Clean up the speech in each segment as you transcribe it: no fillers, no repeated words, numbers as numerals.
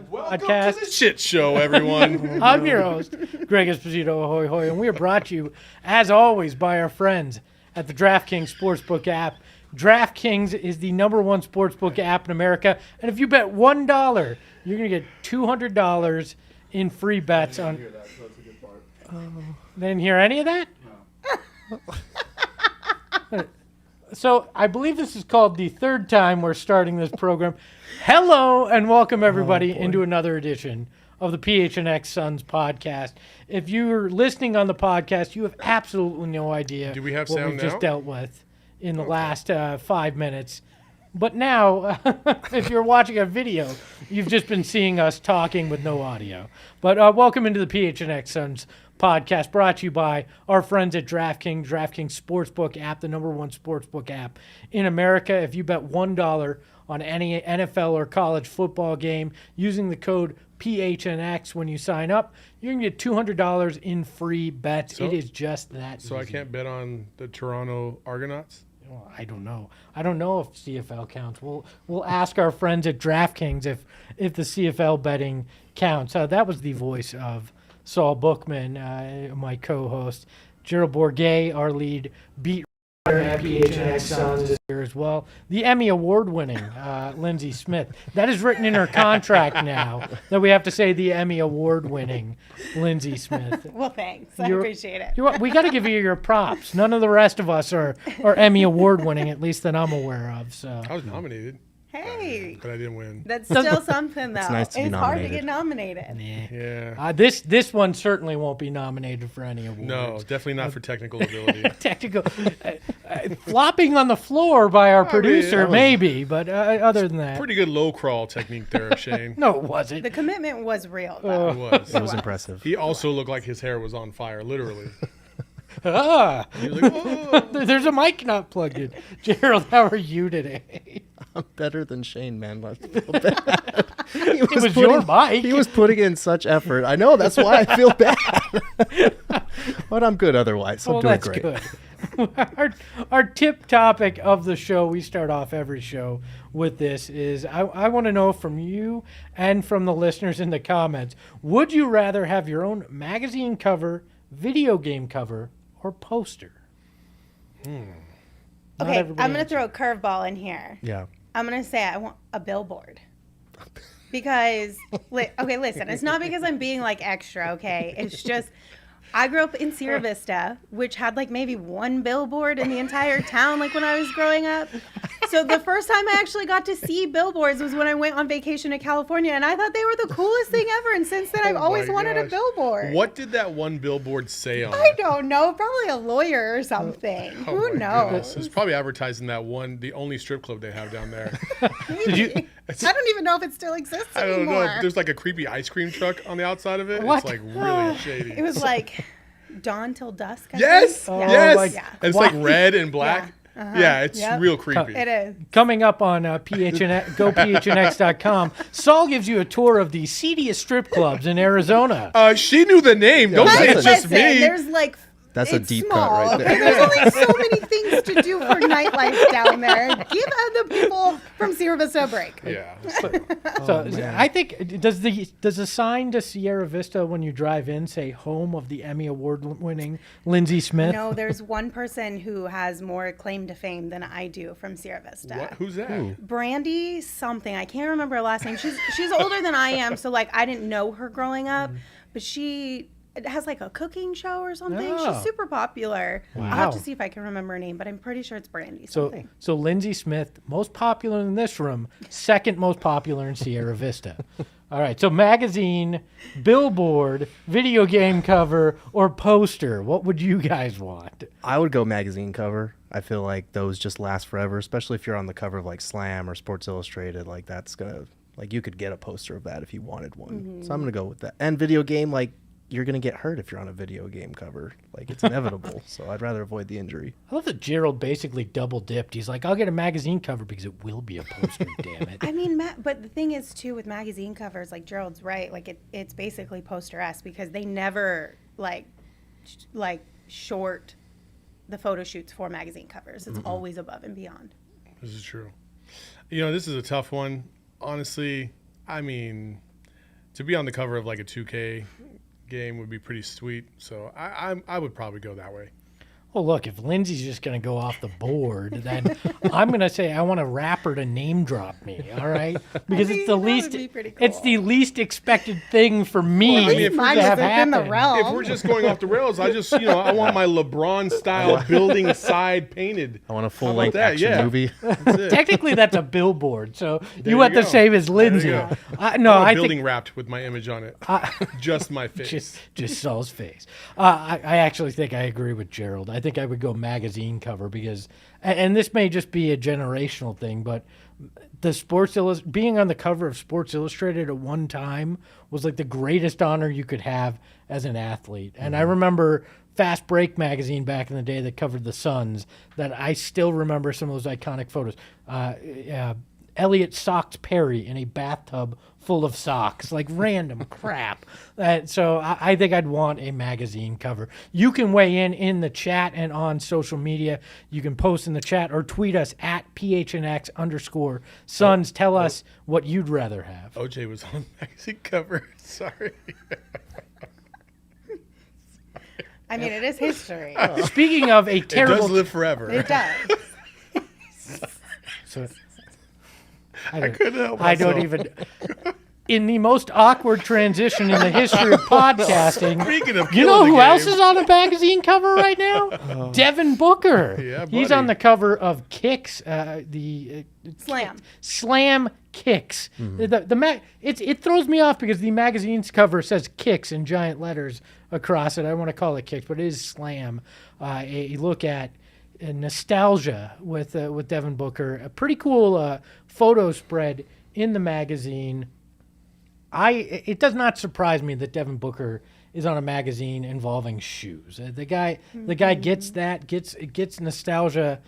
Welcome to the shit show, everyone. I'm your host, Greg Esposito, ahoy hoy, and we are brought to you, as always, by our friends at the DraftKings Sportsbook app. DraftKings is the number1 sportsbook app in America, and if you bet $1, you're going to get $200 in free bets on... Hear that, so that's a good part. Didn't hear any of that? No. So I believe this is called the third time we're starting this program. Hello and welcome everybody into another edition of the PHNX Suns podcast. If you're listening on the podcast, you have absolutely no idea Do we have what sound we've just now? dealt with in the last 5 minutes. But now, if you're watching a video, you've just been seeing us talking with no audio. But welcome into the PHNX Suns podcast, brought to you by our friends at DraftKings Sportsbook app, the #1 sportsbook app in America. If you bet $1 on any NFL or college football game using the code PHNX when you sign up, you're going to get $200 in free bets. So- it is just that So I easy. can't bet on the Toronto Argonauts? Well, I don't know. I don't know if CFL counts. We'll ask our friends at DraftKings if the CFL betting counts. That was the voice of Saul Bookman, my co-host. Gerald Bourguet, our lead beat writer at PHNX Suns, is here as well. The Emmy Award-winning Lindsey Smith. That is written in her contract now that we have to say the Emmy Award-winning Lindsey Smith. Well, thanks. I You're- appreciate it. We got to give you your props. None of the rest of us are Emmy Award-winning, at least that I'm aware of. So I was nominated, Hey, but I didn't win. that's still something, though. It's, nice to be hard to nominated. get nominated. Yeah. this one certainly won't be nominated for any awards. No, definitely not for technical ability. Technical flopping on the floor by our producer, that was- maybe, but other than that, Pretty good low crawl technique there, Shane. no, it wasn't. The commitment was real, though. It was. It was impressive. He also looked like his hair was on fire, literally. Ah, He was like, whoa. there's a mic not plugged in. Gerald, how are you today? I'm better than Shane, man. I feel bad. It was your mic. He was putting in such effort. I know, that's why I feel bad. But I'm good otherwise. I'm Well, doing that's great. good. our tip topic of the show, we start off every show with this, is I want to know from you and from the listeners in the comments, would you rather have your own magazine cover, video game cover, or poster? Not Okay, everybody I'm going to answered. throw a curveball in here. Yeah. I'm going to say I want a billboard. Because, okay, listen, it's not because I'm being like extra, okay? It's just, I grew up in Sierra Vista, which had like maybe one billboard in the entire town, like when I was growing up. So the first time I actually got to see billboards was when I went on vacation to California, and I thought they were the coolest thing ever. And since then, I've Oh always my wanted a gosh. billboard. What did that one billboard say on I it? don't know. Probably a lawyer or something. Oh Who my knows? goodness. It's probably advertising that one, the only strip club they have down there. Did you? I don't even know if it still exists I don't anymore. know. There's like a creepy ice cream truck on the outside of it. What? It's like really shady. It was like dawn till dusk. I Yes, think. yes. like- Yeah. And it's like red and black. Yeah, it's Yep. real creepy. It is. Coming up on PHNX, GoPHNX.com, Saul gives you a tour of the seediest strip clubs in Arizona. She knew the name. Don't say it's just Listen, me. there's like That's a It's deep small. cut right Okay, there. there's only so many things to do for nightlife down there. Give the people from Sierra Vista a break. Yeah. So I think does the sign to Sierra Vista when you drive in say home of the Emmy Award-winning Lindsey Smith? No, there's one person who has more claim to fame than I do from Sierra Vista. What? Who's that? Brandy something. I can't remember her last name. She's older than I am, so like I didn't know her growing up, but she has like a cooking show or something. Oh. She's super popular. I'll Wow. have to see if I can remember her name, but I'm pretty sure it's Brandy something. So Lindsey Smith, most popular in this room, second most popular in Sierra Vista. All right, so magazine, billboard, video game cover, or poster. What would you guys want? I would go magazine cover. I feel like those just last forever, especially if you're on the cover of like Slam or Sports Illustrated. Like that's gonna, like you could get a poster of that if you wanted one. So I'm gonna go with that. And video game, like you're gonna get hurt if you're on a video game cover. Like it's inevitable. So I'd rather avoid the injury. I love that Gerald basically double dipped. He's like, I'll get a magazine cover because it will be a poster, damn it. I mean, but the thing is too with magazine covers, like Gerald's right. Like it's basically poster-esque because they never like short the photo shoots for magazine covers. It's always above and beyond. This is true. This is a tough one. Honestly, I mean, to be on the cover of like a 2K game would be pretty sweet. So I would probably go that way. Well, look, if Lindsey's just going to go off the board, then I'm going to say I want a rapper to name drop me, all right? Because it's the that would least be pretty cool. it's the least expected thing for me Well, I mean, if to we're Mine just- have was within the happen. realm. If we're just going off the rails, I just, I want my LeBron style building side painted. I want a How full about length that? action Yeah. movie. That's it. Technically, that's a billboard, so you you have the go. same as Lindsey. There you go. No, I want a I building think wrapped with my image on it. Just my face. just Saul's face. I actually think I agree with Gerald. I think I would go magazine cover because, and this may just be a generational thing, but the being on the cover of Sports Illustrated at one time was like the greatest honor you could have as an athlete. And I remember Fast Break magazine back in the day that covered the Suns. That I still remember some of those iconic photos. Elliot socked Perry in a bathtub full of socks, like random crap. So I think I'd want a magazine cover. You can weigh in the chat and on social media. You can post in the chat or tweet us at PHNX_Suns. Tell us what you'd rather have. OJ was on the magazine cover. Sorry. I mean, it is history. Speaking of a It terrible... does live forever. It does. So, I couldn't help I don't myself. even... In the most awkward transition in the history of podcasting, Speaking of you know killing who the else game. is on a magazine cover right now? Devin Booker. Yeah, He's buddy. on the cover of Kicks, Slam. Slam Kicks. It throws me off because the magazine's cover says Kicks in giant letters across it. I want to call it Kicks, but it is Slam. A look at nostalgia with Devin Booker. A pretty cool photo spread in the magazine. It does not surprise me that Devin Booker is on a magazine involving shoes. The guy gets that, gets nostalgia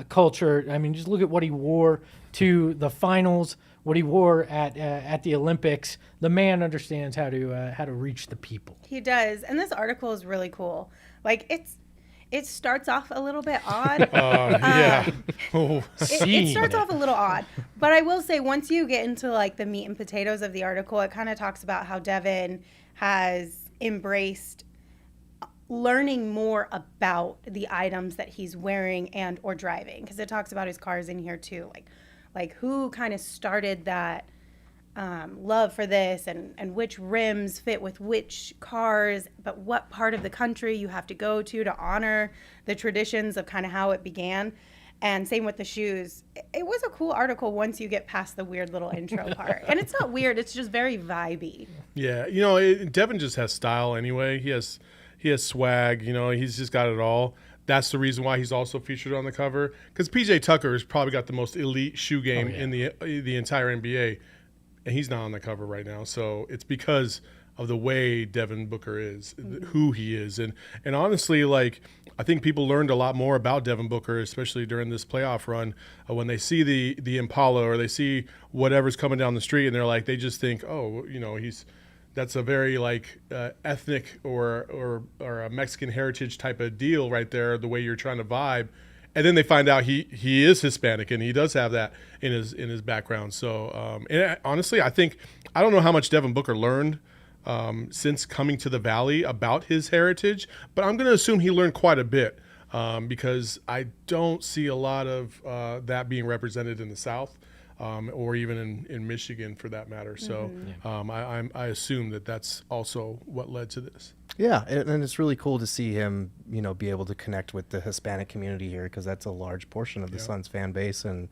culture. I mean, just look at what he wore to the finals, what he wore at the Olympics. The man understands how to reach the people. He does. And this article is really cool. Like it starts off a little bit odd. Yeah. Oh. It starts off a little odd, but I will say once you get into like the meat and potatoes of the article, it kind of talks about how Devin has embraced learning more about the items that he's wearing and or driving, because it talks about his cars in here too, like who kind of started that love for this and which rims fit with which cars, but what part of the country you have to go to honor the traditions of kind of how it began. And same with the shoes. It was a cool article once you get past the weird little intro part. And it's not weird, it's just very vibey. Yeah, Devin just has style anyway. He has swag. He's just got it all. That's the reason why he's also featured on the cover. Because PJ Tucker has probably got the most elite shoe game in the entire NBA, and he's not on the cover right now. So it's because of the way Devin Booker is, who he is, and honestly, like I think people learned a lot more about Devin Booker, especially during this playoff run, when they see the Impala or they see whatever's coming down the street, and they just think, oh, that's a very like ethnic or a Mexican heritage type of deal right there, the way you're trying to vibe. And then they find out he is Hispanic and he does have that in his background. So and honestly, I don't know how much Devin Booker learned since coming to the Valley about his heritage, but I'm going to assume he learned quite a bit because I don't see a lot of that being represented in the South. Or even in Michigan for that matter. So I assume that's also what led to this. Yeah, and it's really cool to see him, be able to connect with the Hispanic community here because that's a large portion of the Suns fan base. And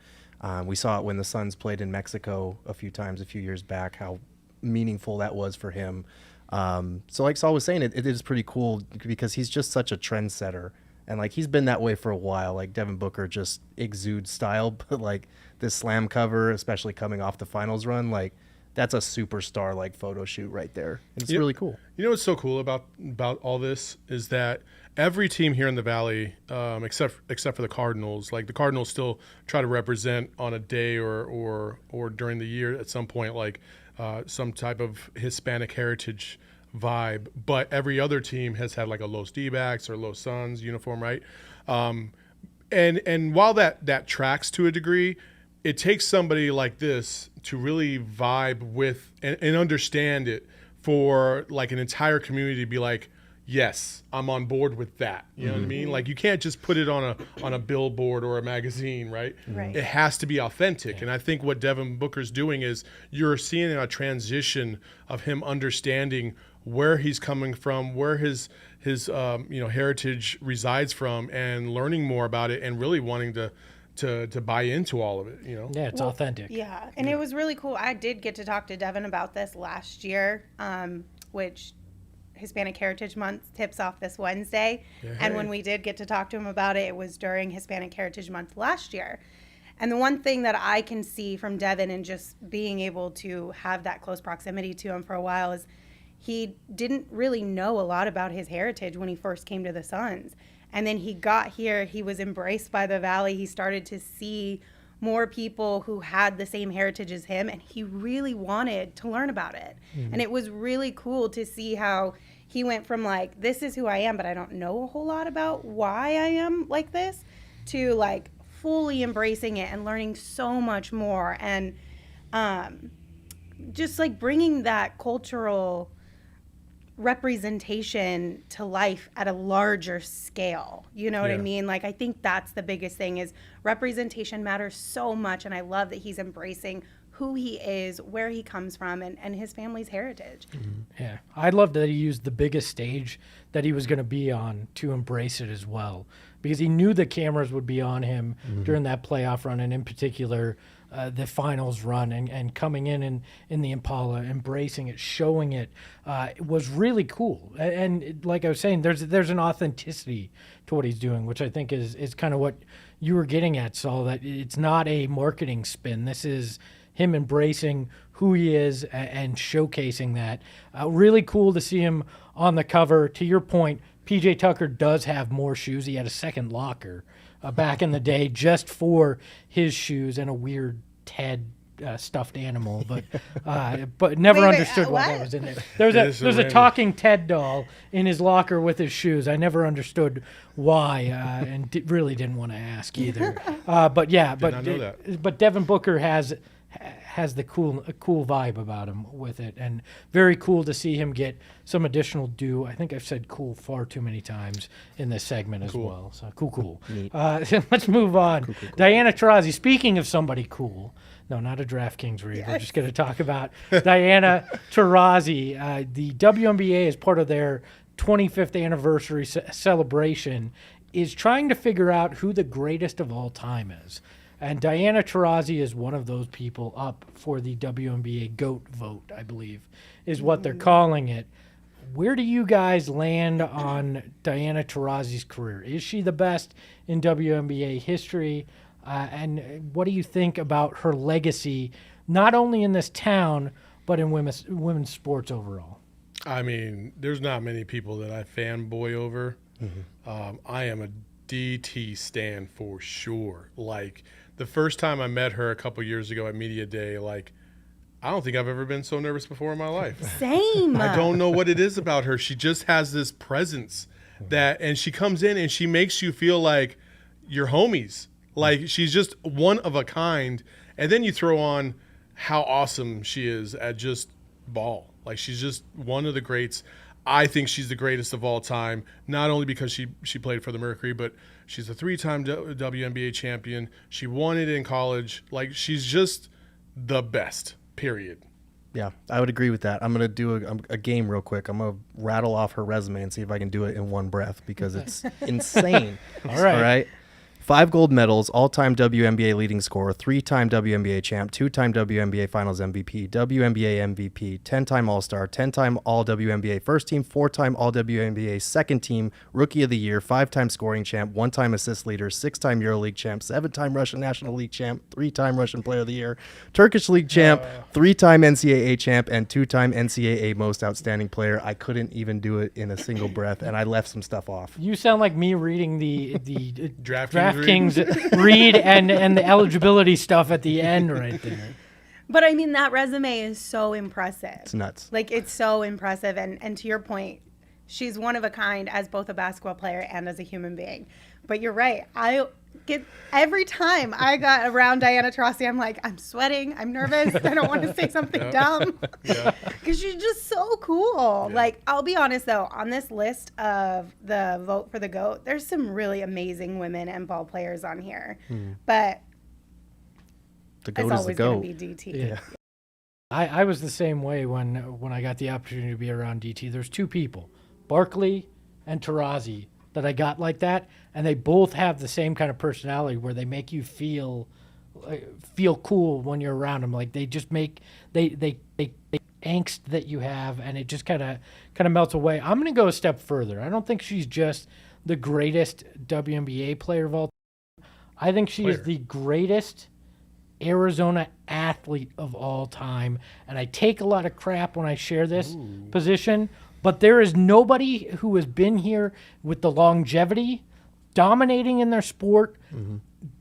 we saw it when the Suns played in Mexico a few years back, how meaningful that was for him. So like Saul was saying, it is pretty cool because he's just such a trendsetter. And like he's been that way for a while. Like Devin Booker just exudes style, but like this slam cover, especially coming off the finals run, like that's a superstar like photo shoot right there. And it's really cool. You know what's so cool about all this is that every team here in the Valley, except for the Cardinals, like the Cardinals still try to represent on a day or during the year at some point, like some type of Hispanic heritage vibe, but every other team has had like a Los D-backs or Los Suns uniform, right? And while that tracks to a degree, it takes somebody like this to really vibe with and understand it for like an entire community to be like, yes, I'm on board with that. You know what I mean? Like you can't just put it on a billboard or a magazine, right? Right. It has to be authentic. And I think what Devin Booker's doing is you're seeing a transition of him understanding where he's coming from, where his heritage resides from, and learning more about it, and really wanting to buy into all of it. Yeah, it's authentic. Yeah, and it was really cool. I did get to talk to Devin about this last year, which Hispanic Heritage Month tips off this Wednesday. Yeah. And when we did get to talk to him about it, it was during Hispanic Heritage Month last year. And the one thing that I can see from Devin and just being able to have that close proximity to him for a while is he didn't really know a lot about his heritage when he first came to the Suns. And then he got here, he was embraced by the Valley. He started to see more people who had the same heritage as him, and he really wanted to learn about it. Mm-hmm. And it was really cool to see how he went from like, this is who I am, but I don't know a whole lot about why I am like this, to like fully embracing it and learning so much more. And just like bringing that cultural representation to life at a larger scale. You know what I mean? Like, I think that's the biggest thing is representation matters so much. And I love that he's embracing who he is, where he comes from, and his family's heritage. Mm-hmm. Yeah. I love that he used the biggest stage that he was going to be on to embrace it as well, because he knew the cameras would be on him during that playoff run, and in particular, the finals run, and coming in the Impala, embracing it, showing it, was really cool. And like I was saying, there's an authenticity to what he's doing, which I think is kind of what you were getting at, Saul, that it's not a marketing spin. This is him embracing who he is and showcasing that. Really cool to see him on the cover. To your point, PJ Tucker does have more shoes. He had a second locker back in the day just for his shoes and a weird Ted stuffed animal, but never understood why that was in there. There's a talking Ted doll in his locker with his shoes. I never understood why, and really didn't want to ask either. But Devin Booker has the cool vibe about him with it, and very cool to see him get some additional due. I think I've said cool far too many times in this segment as well. So cool. Let's move on. Cool. Diana Taurasi, speaking of somebody cool, no, not a DraftKings read. We're just going to talk about Diana Taurasi. The WNBA, as part of their 25th anniversary celebration, is trying to figure out who the greatest of all time is. And Diana Taurasi is one of those people up for the WNBA GOAT vote, I believe, is what they're calling it. Where do you guys land on Diana Taurasi's career? Is she the best in WNBA history? And what do you think about her legacy, not only in this town, but in women's sports overall? I mean, there's not many people that I fanboy over. I am a DT stan for sure. Like, the first time I met her a couple years ago at Media Day, like, I don't think I've ever been so nervous before in my life. Same. I don't know what it is about her. She just has this presence and she comes in and she makes you feel like you're homies. Like she's just one of a kind. And then you throw on how awesome she is at just ball. Like she's just one of the greats. I think she's the greatest of all time, not only because she played for the Mercury, but she's a 3-time WNBA champion. She won it in college. Like she's just the best, period. Yeah, I would agree with that. I'm going to do a game real quick. I'm going to rattle off her resume and see if I can do it in one breath because it's insane. All right. All right. 5 gold medals, all-time WNBA leading scorer, 3-time WNBA champ, 2-time WNBA Finals MVP, WNBA MVP, 10-time All-Star, 10-time All-WNBA first team, 4-time All-WNBA second team, Rookie of the Year, 5-time scoring champ, 1-time assist leader, 6-time EuroLeague champ, 7-time Russian National League champ, 3-time Russian Player of the Year, Turkish League champ, 3-time NCAA champ, and 2-time NCAA Most Outstanding Player. I couldn't even do it in a single breath, and I left some stuff off. You sound like me reading the DraftKings read and the eligibility stuff at the end right there. But I mean, that resume is so impressive. It's nuts. Like it's so impressive. And to your point, she's one of a kind as both a basketball player and as a human being. But you're right. I get every time I got around Diana Taurasi, I'm like, I'm sweating. I'm nervous. I don't want to say something dumb. Because she's just so cool. Yeah. Like, I'll be honest, though, on this list of the vote for the GOAT, there's some really amazing women and ball players on here. But The it's GOAT is the always going GOAT. to be DT. Yeah. I was the same way when I got the opportunity to be around DT. There's 2 people, Barkley and Torrazzi, that I got like that, and they both have the same kind of personality where they make you feel cool when you're around them. Like they just make they angst that you have, and it just kind of melts away. I'm gonna go a step further. I don't think she's just the greatest WNBA player of all time. I think she is the greatest Arizona athlete of all time, and I take a lot of crap when I share this position. But there is nobody who has been here with the longevity, dominating in their sport,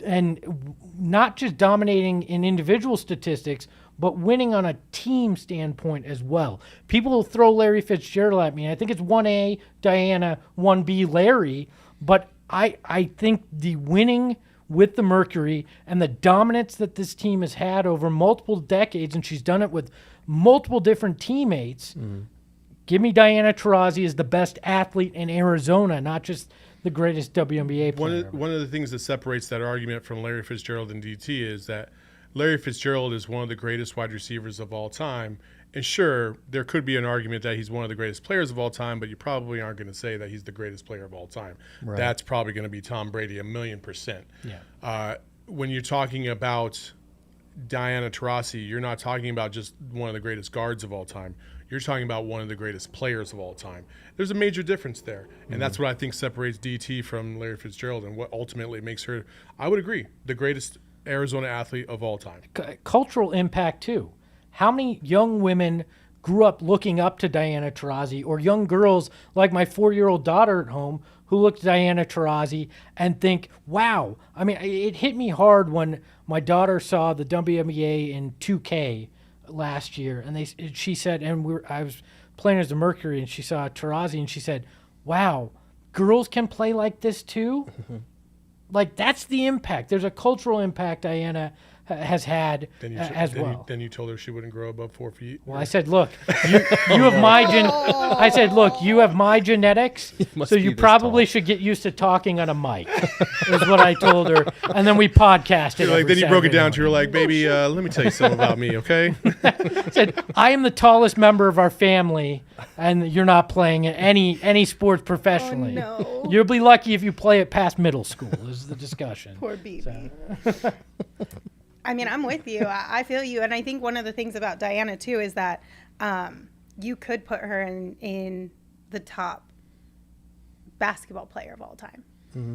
and not just dominating in individual statistics, but winning on a team standpoint as well. People throw Larry Fitzgerald at me. I think it's 1A Diana, 1B Larry, but I think the winning with the Mercury and the dominance that this team has had over multiple decades, and she's done it with multiple different teammates. Give me Diana Taurasi as the best athlete in Arizona, not just the greatest WNBA player. One of the things that separates that argument from Larry Fitzgerald and DT is that Larry Fitzgerald is one of the greatest wide receivers of all time. And sure, there could be an argument that he's one of the greatest players of all time, but you probably aren't going to say that he's the greatest player of all time. Right. That's probably going to be Tom Brady 1,000,000%. Yeah. When you're talking about Diana Taurasi, you're not talking about just one of the greatest guards of all time. You're talking about one of the greatest players of all time. There's a major difference there. And that's what I think separates DT from Larry Fitzgerald and what ultimately makes her, I would agree, the greatest Arizona athlete of all time. Cultural impact, too. How many young women grew up looking up to Diana Taurasi, or young girls like my 4-year-old daughter at home who look at Diana Taurasi and think, wow. I mean, it hit me hard when my daughter saw the WNBA in 2K last year, and she said, and I was playing as the Mercury, and she saw Torrazzi, and she said, wow, girls can play like this too? Like, that's the impact. There's a cultural impact Diana has had well. Then you told her she wouldn't grow above 4 feet. Well, I said, look, you have my I said, look, you have my genetics, so you probably should get used to talking on a mic. Is what I told her, and then we podcasted. Then you broke it down to her, like, baby, let me tell you something about me, okay? I said, I am the tallest member of our family, and you're not playing any sports professionally. Oh, no. You'll be lucky if you play it past middle school. Is the discussion. Poor baby. I mean, I'm with you. I feel you. And I think one of the things about Diana, too, is that you could put her in the top basketball player of all time.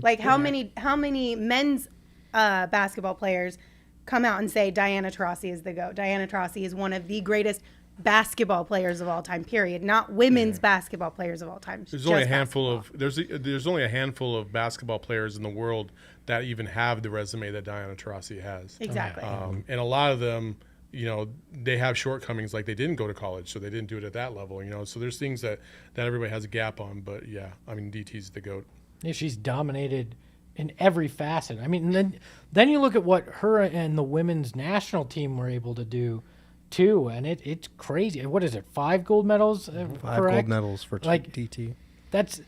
Like, how many men's basketball players come out and say Diana Taurasi is the GOAT? Diana Taurasi is one of the greatest basketball players of all time, period. Not women's basketball players of all time. There's only a handful of there's only a handful of basketball players in the world that even have the resume that Diana Taurasi has. Exactly. And a lot of them they have shortcomings, like they didn't go to college, so they didn't do it at that level. So there's things that everybody has a gap on. But yeah, I mean, DT's the GOAT. Yeah, she's dominated in every facet. I mean, and then you look at what her and the women's national team were able to do too, and it's crazy. What is it? 5 gold medals? 5 correct? gold medals for DT. That's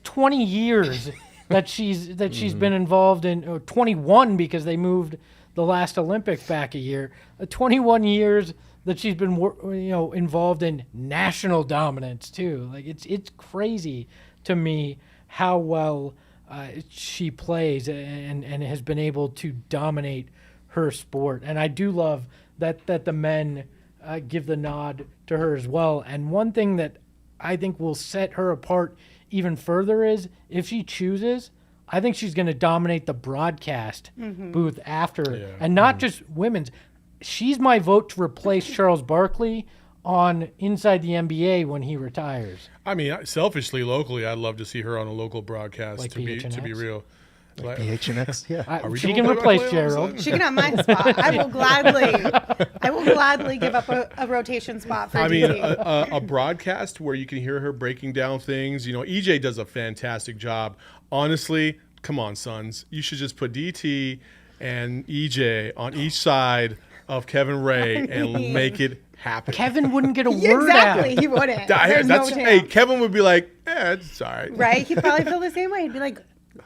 20 years that she's been involved in, or 21 because they moved the last Olympics back a year. 21 years that she's been involved in national dominance too. Like it's crazy to me how well she plays and has been able to dominate her sport. And I do love that the men give the nod to her as well. And one thing that I think will set her apart even further is if she chooses, I think she's going to dominate the broadcast booth after, and not just women's. She's my vote to replace Charles Barkley on Inside the NBA when he retires. I mean, selfishly, locally, I'd love to see her on a local broadcast. Like to be real. Like PHNX, yeah. She can replace Gerald. She can have my spot. I will gladly give up a rotation spot for DT. A broadcast where you can hear her breaking down things. EJ does a fantastic job. Honestly, come on, Suns. You should just put DT and EJ on each side of Kevin Ray and make it happen. Kevin wouldn't get a word out. Exactly, he wouldn't. There's no chance. Kevin would be like, it's all right. Right? He'd probably feel the same way. He'd be like,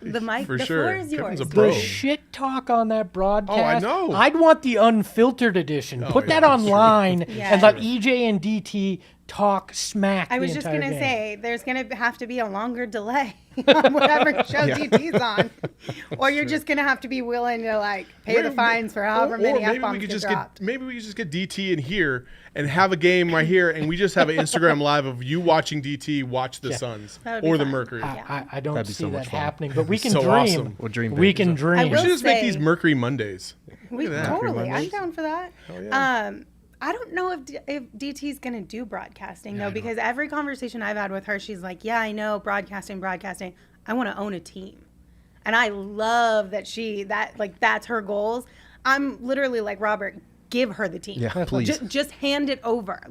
the floor is yours. Kevin's a pro. The shit talk on that broadcast. Oh, I know. I'd want the unfiltered edition. Put that online and let EJ and DT talk smack. I was the just entire going to game. say, there's going to have to be a longer delay on whatever show DT's on. Or you're just going to have to be willing to pay the fines for however many F-bombs get dropped. Maybe we could just get DT in here and have a game right here, and we just have an Instagram live of you watching DT watch the Suns or the Mercury. I don't That'd be see so that much fun. happeing, but we can So dream. awesome. We'll dream big. We can dream. We should just make say- these Mercury Mondays. Totally. I'm down for that. Hell yeah. I don't know if DT's going to do broadcasting, though, because every conversation I've had with her, she's like, yeah, I know, broadcasting. I want to own a team. And I love that that's her goals. I'm literally like, Robert, give her the team. Yeah, please. Just hand it over.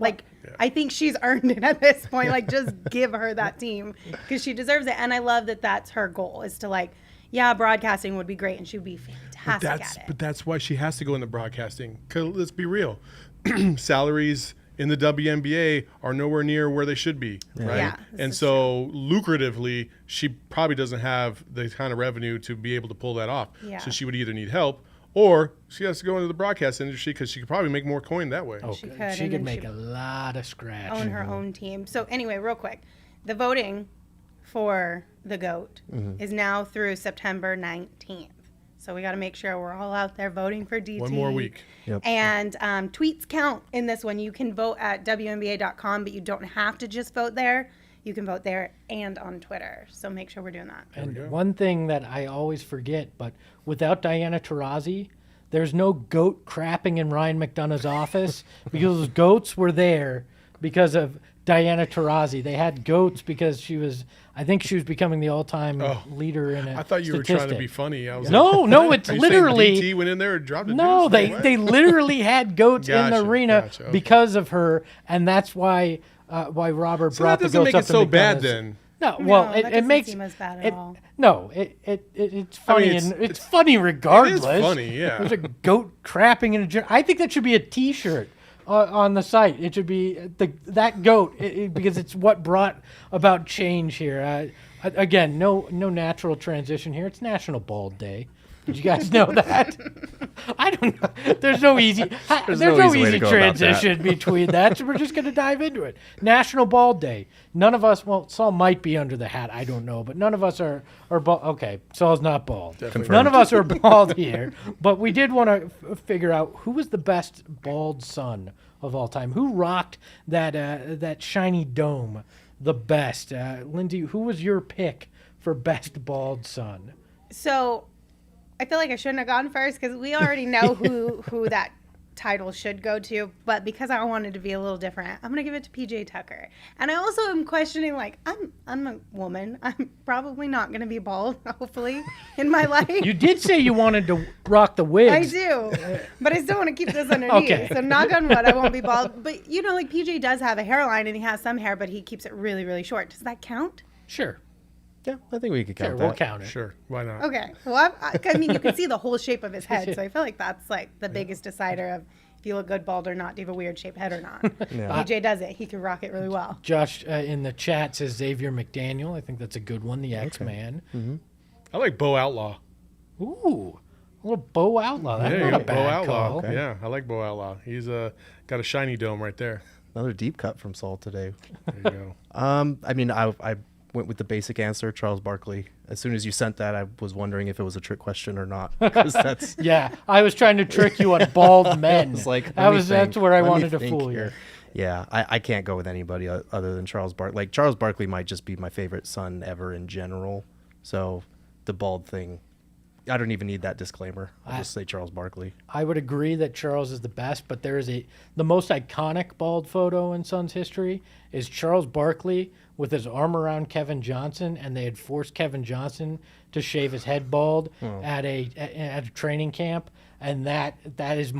I think she's earned it at this point. Just give her that team because she deserves it. And I love that that's her goal is to broadcasting would be great and she would be fantastic at it. But that's why she has to go into broadcasting. Because let's be real. Salaries in the WNBA are nowhere near where they should be, right? Yeah, and so lucratively, she probably doesn't have the kind of revenue to be able to pull that off. Yeah. So she would either need help or she has to go into the broadcast industry because she could probably make more coin that way. She and could then make she a lot of scratch. own her own team. So anyway, real quick, the voting for the GOAT is now through September 19th. So we got to make sure we're all out there voting for DT. One more week. Yep. And tweets count in this one. You can vote at WNBA.com, but you don't have to just vote there. You can vote there and on Twitter. So make sure we're doing that. And one thing that I always forget, but without Diana Taurasi, there's no goat crapping in Ryan McDonough's office because those goats were there because of Diana Taurasi. They had goats because I think she was becoming the all-time leader in it. I thought you were trying to be funny. I was No, it's are you literally. saying DT went in there and dropped it. No, they literally had goats in the Gotcha, arena gotcha, okay. because of her, and that's why Robert So brought that the doesn't goats make up it to so bad McDonough's. then. No, well, that it doesn't makes seem as bad at all. No, it's funny it's- and it's funny regardless. It is funny, yeah. There's a goat crapping in a gym. I think that should be a T-shirt on the site. It should be that goat because it's what brought about change here. Again, no natural transition here. It's National Bald Day. Did you guys know that? I don't know. There's no easy. There's no easy way to easy go about that. transition between that. So we're just going to dive into it. National Bald Day. None of us. Well, Saul might be under the hat. I don't know, but none of us are bald. Okay, Saul's not bald. Definitely. None of us are bald here. But we did want to figure out who was the best bald son of all time. Who rocked that shiny dome the best? Lindsey, who was your pick for best bald son? So I feel like I shouldn't have gone first because we already know who that title should go to, but because I wanted to be a little different, I'm gonna give it to PJ Tucker. And I also am questioning, like, I'm a woman. I'm probably not gonna be bald, hopefully, in my life. You did say you wanted to rock the wigs. I do, but I still want to keep this underneath. Okay. So knock on wood, I won't be bald. But you know, like PJ does have a hairline and he has some hair, but he keeps it really, really short. Does that count? Sure. Yeah, I think we could count Sure, that. we'll count it. Sure, why not? Okay. Well, I mean, you can see the whole shape of his head, so I feel like that's like the biggest decider of if you look good bald or not. Do you have a weird shaped head or not? Yeah. PJ does it. He can rock it really well. Josh in the chat says Xavier McDaniel. I think that's a good one. The X-Man. I like Bo Outlaw. Ooh, a little Bo Outlaw. That's Yeah, not you a got bad Bo Outlaw. call. Okay. Yeah, I like Bo Outlaw. He's got a shiny dome right there. Another deep cut from Saul today. There you go. I mean, I went with the basic answer, Charles Barkley. As soon as you sent that, I was wondering if it was a trick question or not. Because that's Yeah, I was trying to trick you on bald men. it's like That's where I wanted to fool you. Yeah, I can't go with anybody other than Charles Barkley. Like Charles Barkley might just be my favorite son ever in general. So the bald thing, I don't even need that disclaimer. I'll just say Charles Barkley. I would agree that Charles is the best, but there is the most iconic bald photo in Suns history is Charles Barkley with his arm around Kevin Johnson, and they had forced Kevin Johnson to shave his head bald at a training camp, and that is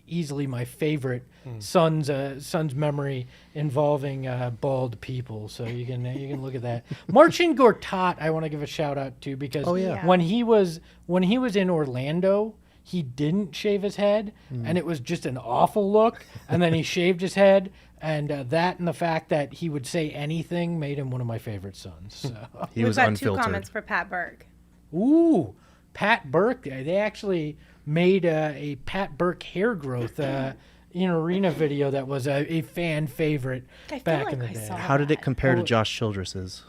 easily my favorite Suns memory involving bald people. So you can look at that. Marcin Gortat, I want to give a shout out to because Yeah. when he was in Orlando, he didn't shave his head, and it was just an awful look. And then he shaved his head, and that and the fact that he would say anything made him one of my favorite sons. So. He We've was got unfiltered. 2 comments for Pat Burke. Ooh, Pat Burke. They actually made a Pat Burke hair growth in arena video that was a fan favorite I feel back like in the I day. saw How did it compare to Oh. Josh Childress's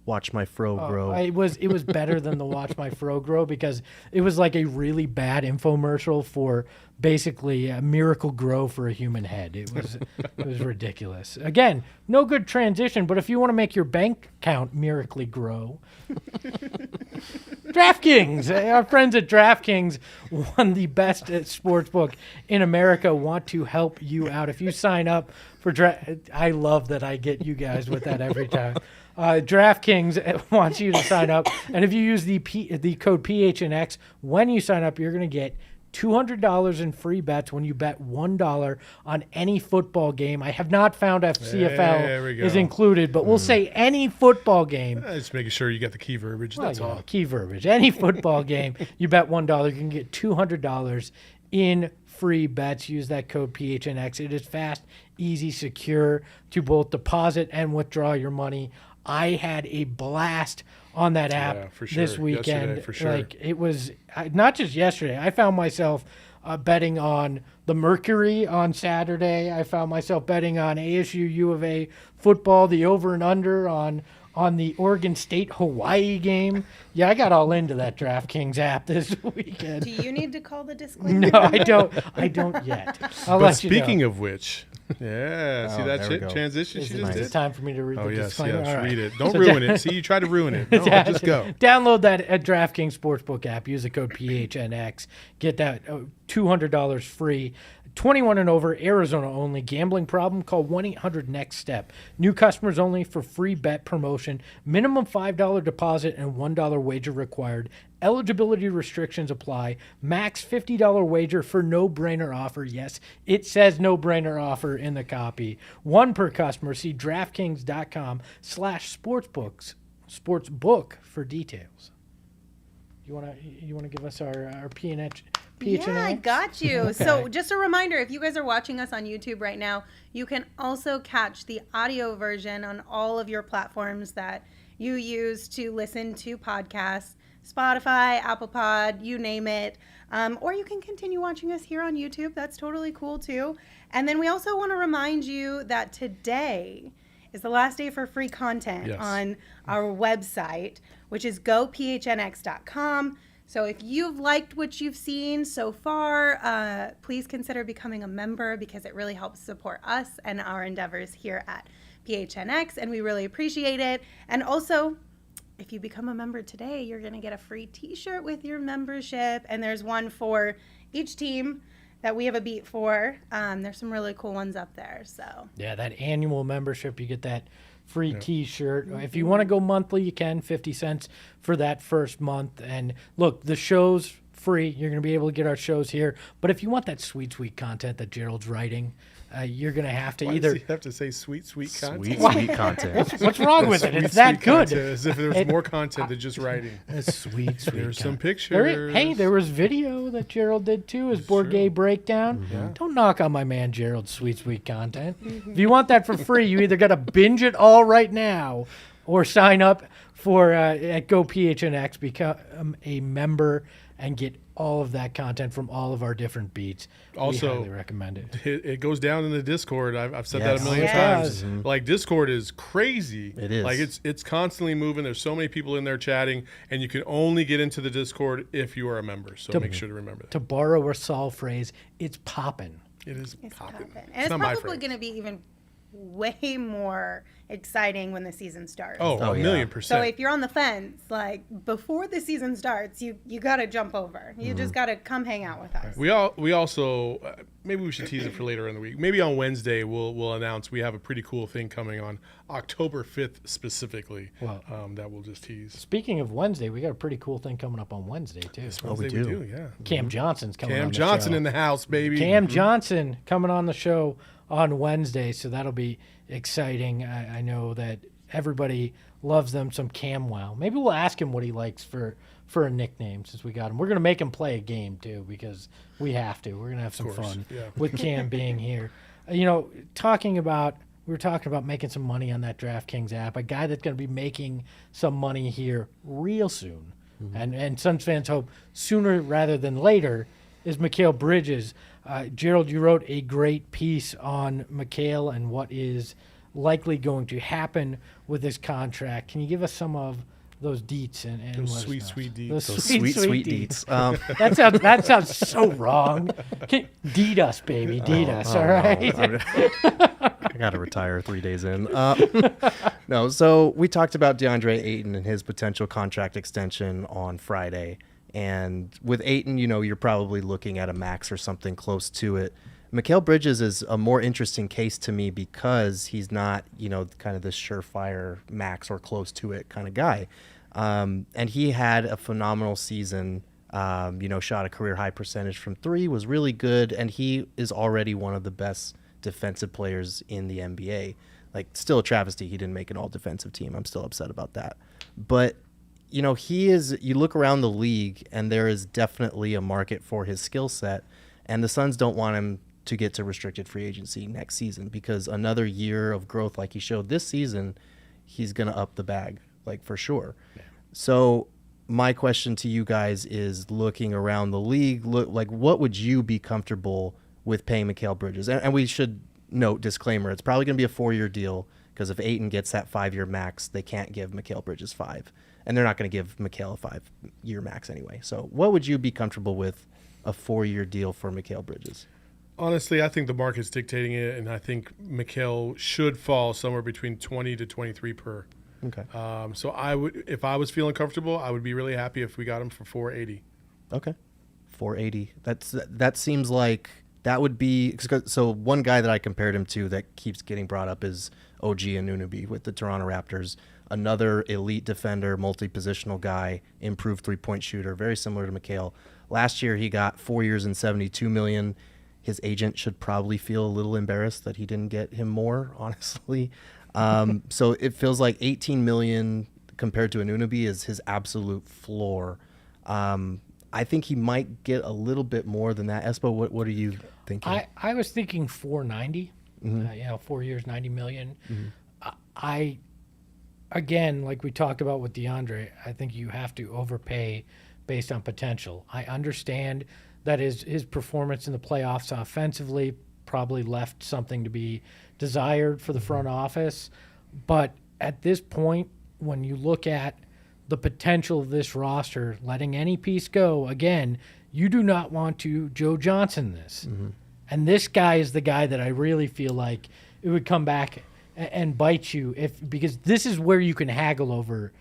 Watch My Fro Grow? It was better than the Watch My Fro Grow because it was like a really bad infomercial for basically a miracle grow for a human head. It was ridiculous. Again, no good transition, but if you want to make your bank account miraculously grow, DraftKings, our friends at DraftKings, one the best sports book in America, want to help you out. If you sign up for I love that I get you guys with that every time. DraftKings wants you to sign up, and if you use the code PHNX when you sign up, you're going to get $200 in free bets when you bet $1 on any football game. I have not found if There we CFL go. is included, but we'll say any football game. Just making sure you got the key verbiage. That's Well, yeah, all. key verbiage. Any football game, you bet $1, you can get $200 in free bets. Use that code PHNX. It is fast, easy, secure to both deposit and withdraw your money. I had a blast on that app for sure. this weekend. Yesterday, for sure. Like it was not just yesterday. I found myself betting on the Mercury on Saturday. I found myself betting on ASU U of A football, the over and under on the Oregon State Hawaii game. Yeah, I got all into that DraftKings app this weekend. Do you need to call the disclaimer? No, I don't yet. I'll But let you know. speaking of which, yeah, see Oh, that there we go. transition Is she it just is it did? time for me to read Oh, the yes, disclaimer? yes, All right. read it. Don't So ruin it. See, you try to ruin it. No, just go. Download that at DraftKings Sportsbook app. Use the code PHNX. Get that $200 free. 21 and over, Arizona only. Gambling problem? Call 1-800-NEXT-STEP. New customers only for free bet promotion. Minimum $5 deposit and $1 wager required. Eligibility restrictions apply. Max $50 wager for no-brainer offer. Yes, it says no-brainer offer in the copy. One per customer. See DraftKings.com/sportsbook for details. You wanna give us our PHNX? Yeah, I got you. So just a reminder, if you guys are watching us on YouTube right now, you can also catch the audio version on all of your platforms that you use to listen to podcasts, Spotify, Apple Pod, you name it. Or you can continue watching us here on YouTube. That's totally cool too. And then we also want to remind you that today is the last day for free content on our website, which is gophnx.com. So if you've liked what you've seen so far, please consider becoming a member because it really helps support us and our endeavors here at PHNX, and we really appreciate it. And also, if you become a member today, you're going to get a free t-shirt with your membership, and there's one for each team. that we have a beat for. There's some really cool ones up there. So Yeah, that annual membership, you get that free T-shirt. If you want to go monthly, you can, 50 cents for that first month. And look, the show's free. You're going to be able to get our shows here. But if you want that sweet, sweet content that Gerald's writing, you're going to have to Why either... does he have to say sweet, sweet content? Sweet content. What's wrong with it? Sweet, It's that sweet good. content, as if there was more content than just writing. It's sweet, sweet There's some content. pictures. Hey, there was video that Gerald did too, his Bourguet breakdown. Don't knock on my man Gerald's sweet, sweet content. If you want that for free, you either got to binge it all right now or sign up for at Go PHNX, become a member, and get all of that content from all of our different beats. Also, we highly recommend it. It goes down in the Discord. I've said that Yes. a million Yes. times. Like, Discord is crazy. It is. Like, it's constantly moving. There's so many people in there chatting, and you can only get into the Discord if you are a member. So make sure to remember that. To borrow a Saul phrase, it's poppin'. It is it's popping. popping. And it's not my probably phrase. going to be even way more exciting when the season starts. Oh, Oh, a yeah. million So percent. if you're on the fence, like before the season starts, you got to jump over. You just got to come hang out with us. We also maybe we should tease it for later in the week. Maybe on Wednesday we'll announce we have a pretty cool thing coming on October 5th specifically. Wow. That we'll just tease. Speaking of Wednesday, we got a pretty cool thing coming up on Wednesday too. Wednesday we do. Yeah. Cam Johnson's coming on Cam the Johnson show. in the house, baby. Cam Johnson coming on the show on Wednesday, so that'll be exciting. I know that everybody loves them some Cam Wow. Maybe we'll ask him what he likes for a nickname since we got him. We're going to make him play a game too because we have to. We're going to have some course, fun yeah. with Cam being here. You know, we were talking about making some money on that DraftKings app. A guy that's going to be making some money here real soon, and Suns fans hope sooner rather than later, is Mikhail Bridges. Gerald, you wrote a great piece on Mikhail and what is likely going to happen with his contract. Can you give us some of those deets and Those let us sweet, know? sweet deets. Those Those sweet deets. That sounds so wrong. Deed us, baby. Deed us. All right. I got to retire 3 days in. No, so we talked about Deandre Ayton and his potential contract extension on Friday. And with Ayton, you know, you're probably looking at a max or something close to it. Mikal Bridges is a more interesting case to me because he's not, you know, kind of this surefire max or close to it kind of guy. And he had a phenomenal season, you know, shot a career high percentage from three, was really good. And he is already one of the best defensive players in the NBA. Like, still a travesty he didn't make an all defensive team. I'm still upset about that. But you know, you look around the league and there is definitely a market for his skill set, and the Suns don't want him to get to restricted free agency next season because another year of growth like he showed this season, he's going to up the bag, like, for sure. Yeah. So my question to you guys is, looking around the league, like, what would you be comfortable with paying Mikal Bridges? And we should note, disclaimer, it's probably going to be a 4-year deal because if Ayton gets that 5-year max, they can't give Mikal Bridges 5. And they're not going to give Mikal a 5-year max anyway. So what would you be comfortable with a 4-year deal for Mikal Bridges? Honestly, I think the market's dictating it, and I think Mikal should fall somewhere between 20 to 23 per. Okay. So I would, if I was feeling comfortable, I would be really happy if we got him for 480. Okay. 480. That seems like that would be so. One guy that I compared him to that keeps getting brought up is OG Anunoby with the Toronto Raptors. Another elite defender, multi-positional guy, improved three-point shooter, very similar to Mikal. Last year he got 4 years and $72 million. His agent should probably feel a little embarrassed that he didn't get him more, honestly. So it feels like $18 million compared to Anunoby is his absolute floor. I think he might get a little bit more than that. Espo, what are you thinking? I was thinking 490. 4 years, 90 million. Again, like we talked about with Deandre, I think you have to overpay based on potential. I understand that his performance in the playoffs offensively probably left something to be desired for the front office. But at this point, when you look at the potential of this roster, letting any piece go, again, you do not want to Joe Johnson this. And this guy is the guy that I really feel like it would come back and bite you because this is where you can haggle over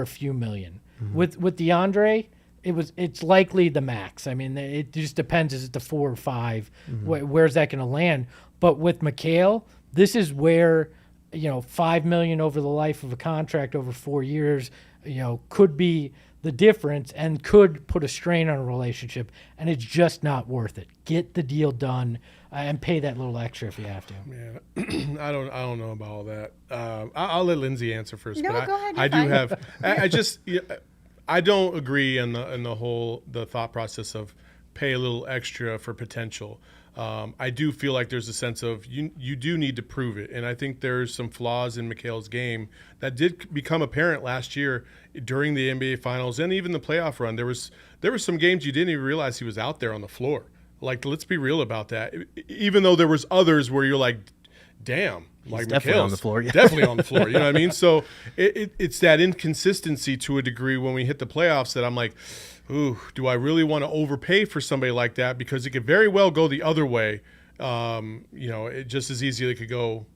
a few million. With DeAndre, it's likely the max. I mean, it just depends. Is it the 4 or 5? Where's that going to land? But with Mikhail, this is where, $5 million over the life of a contract over 4 years, could be the difference and could put a strain on a relationship, and it's just not worth it. Get the deal done and pay that little extra if you have to. Yeah, I don't know about all that. I'll let Lindsey answer first. No, but go ahead. I do have. I just I don't agree in the thought process of pay a little extra for potential. I do feel like there's a sense of you do need to prove it, and I think there's some flaws in Mikhail's game that did become apparent last year during the NBA Finals and even the playoff run. There were some games you didn't even realize he was out there on the floor. Like, let's be real about that. Even though there was others where you're like, damn, like definitely on the floor. Yeah. Definitely on the floor. You know what I mean? So it's that inconsistency to a degree when we hit the playoffs that I'm like, ooh, do I really want to overpay for somebody like that? Because it could very well go the other way. It just as easily could go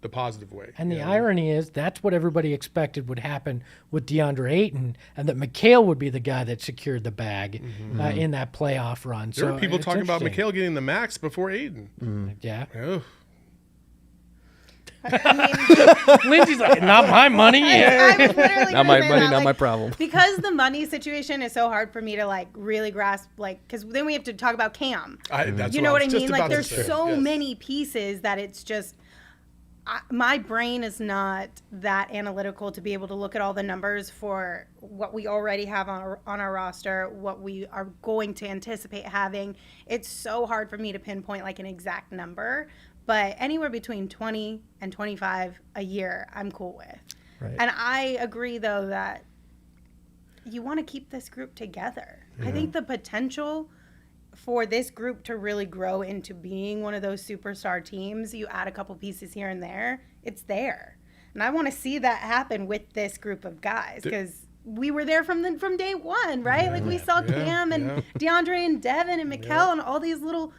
the positive way. And the irony is that's what everybody expected would happen with Deandre Ayton, and that Mikhail would be the guy that secured the bag in that playoff run. There were people talking about Mikhail getting the max before Ayton. Yeah. Ugh. Lindsey's like, not my money. I was literally Not my gonna say money, that, not my problem. Because the money situation is so hard for me to really grasp, because then we have to talk about Cam. That's You know what I was just mean? about Like, to there's say. so Yes. many pieces that it's just, my brain is not that analytical to be able to look at all the numbers for what we already have on our roster, what we are going to anticipate having. It's so hard for me to pinpoint like an exact number, but anywhere between 20 and 25 a year, I'm cool with. Right. And I agree, though, that you want to keep this group together. I think the potential for this group to really grow into being one of those superstar teams, you add a couple pieces here and there, it's there. And I want to see that happen with this group of guys, because we were there from day one, right? We saw Cam and Deandre and Devin and Mikal and all these little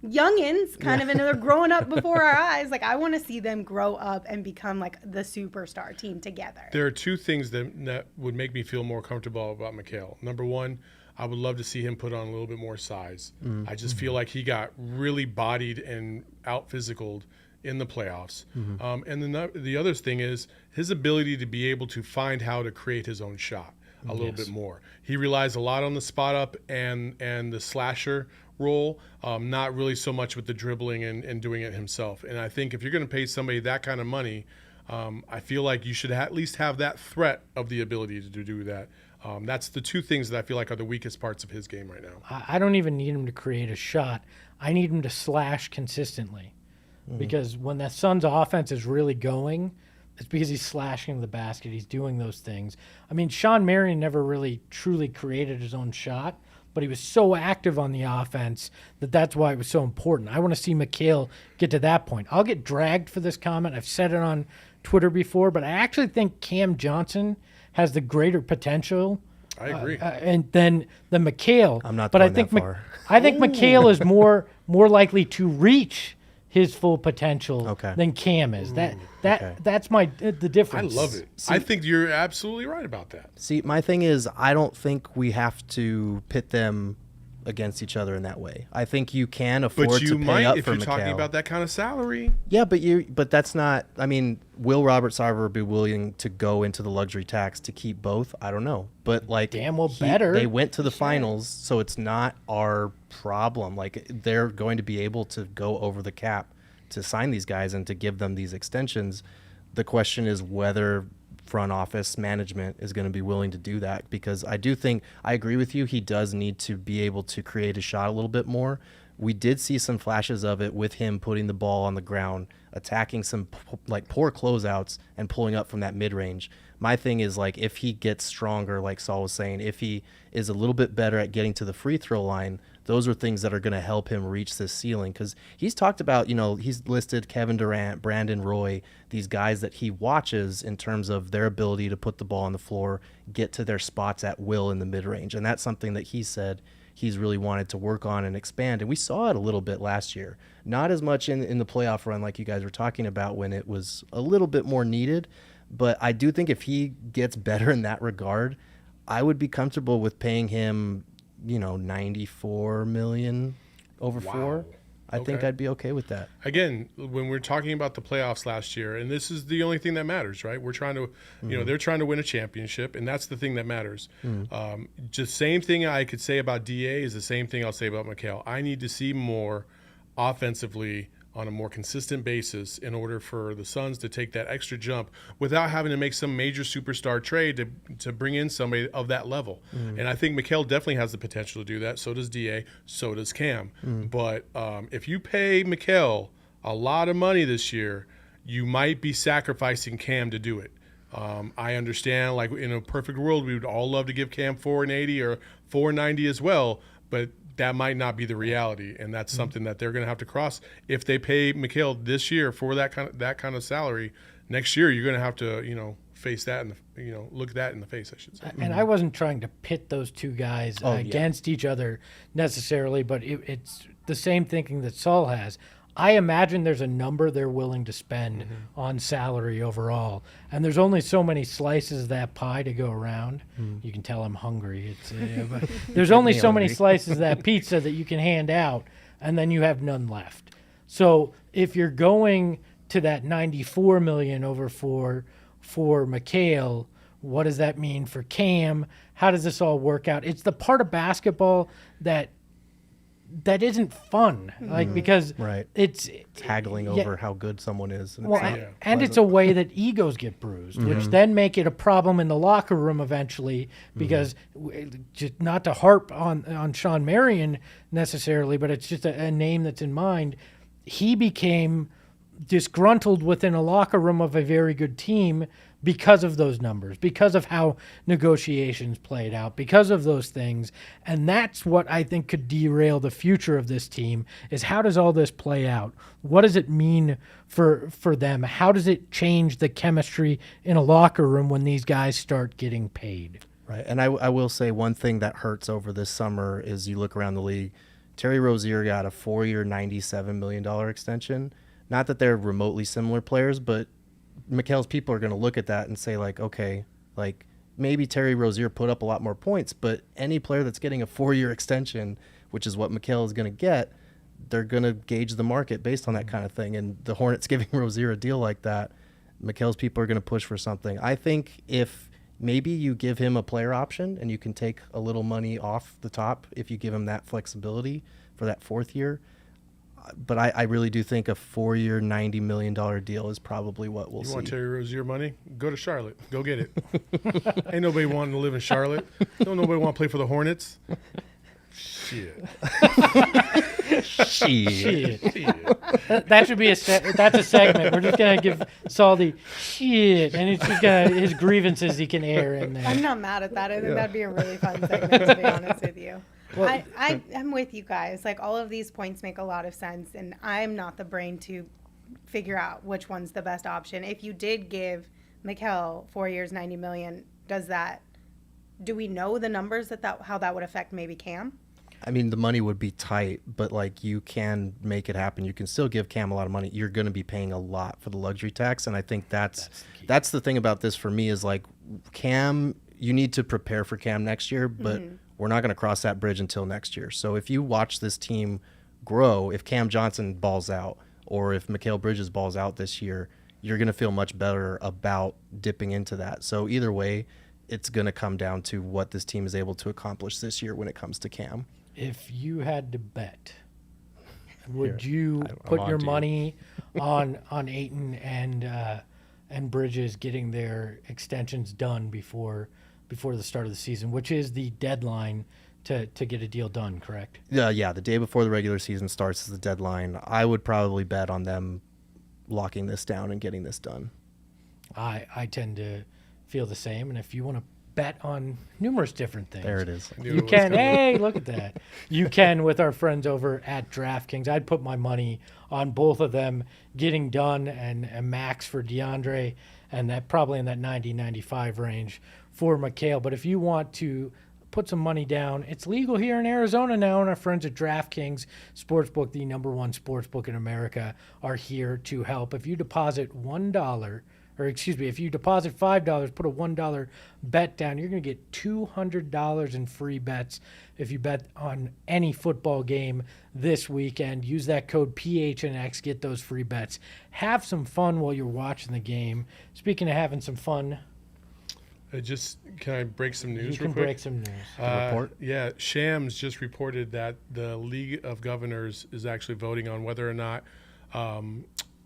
youngins and they're growing up before our eyes. I want to see them grow up and become the superstar team together. There are two things that would make me feel more comfortable about Mikhail. Number one, I would love to see him put on a little bit more size. I just feel like he got really bodied and out-physicaled in the playoffs. And then the other thing is his ability to be able to find how to create his own shot a little bit more. He relies a lot on the spot up and the slasher role, not really so much with the dribbling and doing it himself. And I think if you're going to pay somebody that kind of money, I feel like you should at least have that threat of the ability to do that. That's the two things that I feel like are the weakest parts of his game right now. I don't even need him to create a shot. I need him to slash consistently. Because when the Suns' offense is really going, it's because he's slashing the basket. He's doing those things. I mean, Sean Marion never really truly created his own shot, but he was so active on the offense that's why it was so important. I want to see Mikhail get to that point. I'll get dragged for this comment. I've said it on Twitter before, but I actually think Cam Johnson has the greater potential. I agree. And then the Mikhail. I'm not but going I think that far. I think Mikhail is more likely to reach his full potential than Cam is. That's the difference. I love it. I think you're absolutely right about that. See, my thing is, I don't think we have to pit them against each other in that way. I think you can afford But you to pay might up if for you're talking Mikal. about that kind of salary. Yeah, but that's not. I mean, will Robert Sarver be willing to go into the luxury tax to keep both? I don't know, but damn well better. They went to the finals, so it's not our problem. They're going to be able to go over the cap to sign these guys and to give them these extensions. The question is whether front office management is going to be willing to do that, because I agree with you. He does need to be able to create a shot a little bit more. We did see some flashes of it with him putting the ball on the ground, attacking some poor closeouts and pulling up from that mid-range. My thing is if he gets stronger, like Saul was saying, if he is a little bit better at getting to the free throw line, those are things that are going to help him reach this ceiling. Because he's talked about, he's listed Kevin Durant, Brandon Roy, these guys that he watches in terms of their ability to put the ball on the floor, get to their spots at will in the mid-range. And that's something that he said he's really wanted to work on and expand. And we saw it a little bit last year. Not as much in the playoff run like you guys were talking about when it was a little bit more needed. But I do think if he gets better in that regard, I would be comfortable with paying him, $94 million over 4. I think I'd be okay with that. Again, when we're talking about the playoffs last year, and this is the only thing that matters, right? We're trying to, they're trying to win a championship, and that's the thing that matters. Just same thing I could say about DA is the same thing I'll say about Mikhail. I need to see more offensively on a more consistent basis in order for the Suns to take that extra jump without having to make some major superstar trade to bring in somebody of that level. And I think Mikhail definitely has the potential to do that. So does DA. So does Cam. But if you pay Mikhail a lot of money this year, you might be sacrificing Cam to do it. I understand, like in a perfect world, we would all love to give Cam 480 or 490 as well, but that might not be the reality, and that's something that they're going to have to cross. If they pay Mikhail this year for that kind of salary, next year you're going to have to face that and look that in the face, I should say. And I wasn't trying to pit those two guys against each other necessarily, but it's the same thinking that Saul has. I imagine there's a number they're willing to spend on salary overall, and there's only so many slices of that pie to go around. You can tell I'm hungry. But there's only so many slices of that pizza that you can hand out, and then you have none left. So if you're going to that $94 million over for Mikhail, what does that mean for Cam? How does this all work out? It's the part of basketball that isn't fun, because it's haggling over how good someone is. And it's a way that egos get bruised, which then make it a problem in the locker room eventually, because just not to harp on Sean Marion necessarily, but it's just a name that's in mind. He became disgruntled within a locker room of a very good team because of those numbers, because of how negotiations played out, because of those things. And that's what I think could derail the future of this team, is how does all this play out? What does it mean for them? How does it change the chemistry in a locker room when these guys start getting paid? Right. And I will say one thing that hurts over this summer is you look around the league. Terry Rozier got a 4-year, $97 million extension. Not that they're remotely similar players, but Mikhail's people are going to look at that and say, like, okay, like maybe Terry Rozier put up a lot more points, but any player that's getting a 4-year extension, which is what Mikhail is going to get, they're going to gauge the market based on that kind of thing. And the Hornets giving Rozier a deal like that, Mikhail's people are going to push for something. I think if maybe you give him a player option and you can take a little money off the top if you give him that flexibility for that 4th year. But I really do think a 4-year, $90 million deal is probably what we'll see. You want Terry Rozier money? Go to Charlotte. Go get it. Ain't nobody wanting to live in Charlotte. Don't nobody want to play for the Hornets. Shit. Shit. That should be that's a segment. We're just gonna give Saul the shit, and it's just his grievances he can air in there. I'm not mad at that. I think that'd be a really fun segment, to be honest with you. Well, I'm with you guys. Like, all of these points make a lot of sense, and I'm not the brain to figure out which one's the best option. If you did give Mikhail 4 years, $90 million, do we know the numbers how that would affect maybe Cam? I mean, the money would be tight, but like you can make it happen. You can still give Cam a lot of money. You're going to be paying a lot for the luxury tax, and I think that's the thing about this for me is like Cam. You need to prepare for Cam next year, but we're not going to cross that bridge until next year. So if you watch this team grow, if Cam Johnson balls out or if Mikhail Bridges balls out this year, you're going to feel much better about dipping into that. So either way, it's going to come down to what this team is able to accomplish this year when it comes to Cam. If you had to bet, would you put your money on Ayton and Bridges getting their extensions done before the start of the season, which is the deadline to get a deal done, correct? Yeah, the day before the regular season starts is the deadline. I would probably bet on them locking this down and getting this done. I tend to feel the same, and if you want to bet on numerous different things. There it is. You can, hey, look at that. You can with our friends over at DraftKings. I'd put my money on both of them getting done and a max for Deandre, and that probably in that 90-95 range for Mikhail. But if you want to put some money down, it's legal here in Arizona now, and our friends at DraftKings Sportsbook, the #1 sportsbook in America, are here to help. If you deposit $1 if you deposit $5, put a $1 bet down, you're going to get $200 in free bets if you bet on any football game this weekend. Use that code PHNX, get those free bets. Have some fun while you're watching the game. Speaking of having some fun, can I break some news you real can quick? break some news. Report? Yeah, Shams just reported that the League of Governors is actually voting on whether or not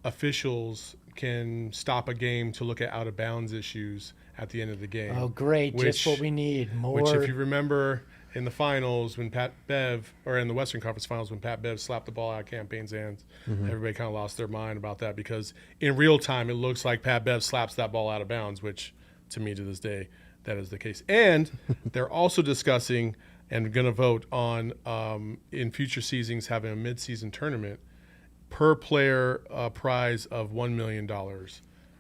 officials can stop a game to look at out-of-bounds issues at the end of the game. Oh, great. Just what we need. More. Which, if you remember, in the finals, in the Western Conference Finals, when Pat Bev slapped the ball out of Campaign's hands, everybody kind of lost their mind about that because in real time, it looks like Pat Bev slaps that ball out of bounds, which to me to this day, that is the case. And they're also discussing and going to vote on in future seasons having a mid-season tournament per player prize of $1 million